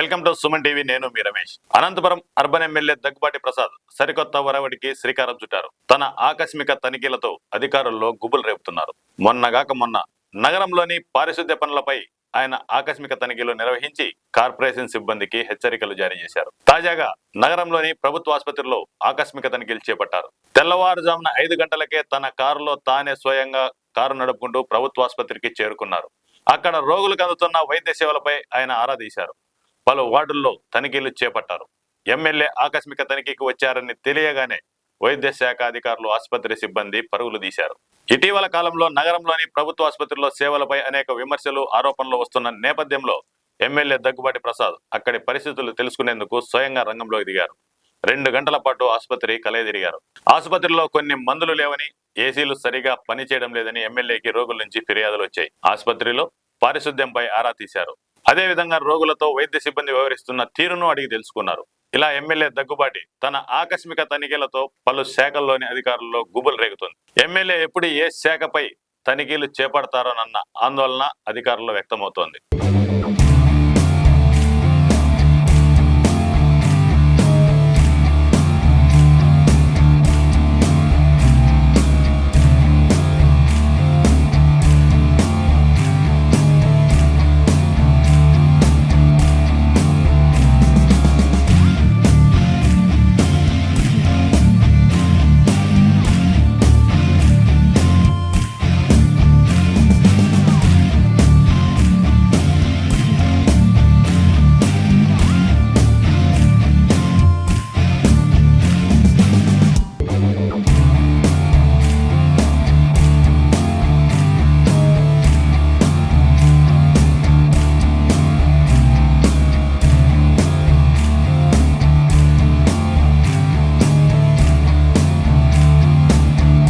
Welcome to Suman TV. నేను మీ Ramesh. Anantapuram urban MLA Daggubati Prasad సరికొత్త ఒరవడికి శ్రీకారం చుట్టారు. తన ఆకస్మిక తనిఖీలతో అధికారుల్లో గుబులు రేపుతున్నారు. మొన్న నగరంలోని పారిశుద్ధ్య పనులపై ఆయన ఆకస్మిక తనిఖీలు నిర్వహించి కార్పొరేషన్ సిబ్బందికి హెచ్చరికలు జారీ చేశారు. తాజాగా నగరంలోని ప్రభుత్వ ఆసుపత్రిలో ఆకస్మిక తనిఖీలు చేపట్టారు. తెల్లవారుజామున 5 గంటలకే తన కారులో తానే స్వయంగా కారు నడుపుకుంటూ ప్రభుత్వ ఆసుపత్రికి చేరుకున్నారు. అక్కడ రోగులకు అందుతున్న వైద్య సేవలపై ఆయన ఆరా తీశారు. పలు వార్డుల్లో తనిఖీలు చేపట్టారు. ఎమ్మెల్యే ఆకస్మిక తనిఖీకి వచ్చారని తెలియగానే వైద్య శాఖ అధికారులు, ఆసుపత్రి సిబ్బంది పరుగులు తీశారు. ఇటీవల కాలంలో నగరంలోని ప్రభుత్వ ఆసుపత్రిలో సేవలపై అనేక విమర్శలు, ఆరోపణలు వస్తున్న నేపథ్యంలో ఎమ్మెల్యే దగ్గుబాటి ప్రసాద్ అక్కడి పరిస్థితులు తెలుసుకునేందుకు స్వయంగా రంగంలోకి దిగారు. 2 గంటల పాటు ఆసుపత్రి కలయదిరిగారు. ఆసుపత్రిలో కొన్ని మందులు లేవని, ఏసీలు సరిగా పనిచేయడం లేదని ఎమ్మెల్యేకి రోగుల నుంచి ఫిర్యాదులు వచ్చాయి. ఆసుపత్రిలో పారిశుద్ధ్యంపై ఆరా తీశారు. అదేవిధంగా రోగులతో వైద్య సిబ్బంది వ్యవహరిస్తున్న తీరును అడిగి తెలుసుకున్నారు. ఇలా ఎమ్మెల్యే దగ్గుబాటి తన ఆకస్మిక తనిఖీలతో పలు శాఖల్లోని అధికారుల్లో గుబులు రేగుతుంది. ఎమ్మెల్యే ఎప్పుడు ఏ శాఖపై తనిఖీలు చేపడతారోనన్న ఆందోళన అధికారుల్లో వ్యక్తమవుతోంది.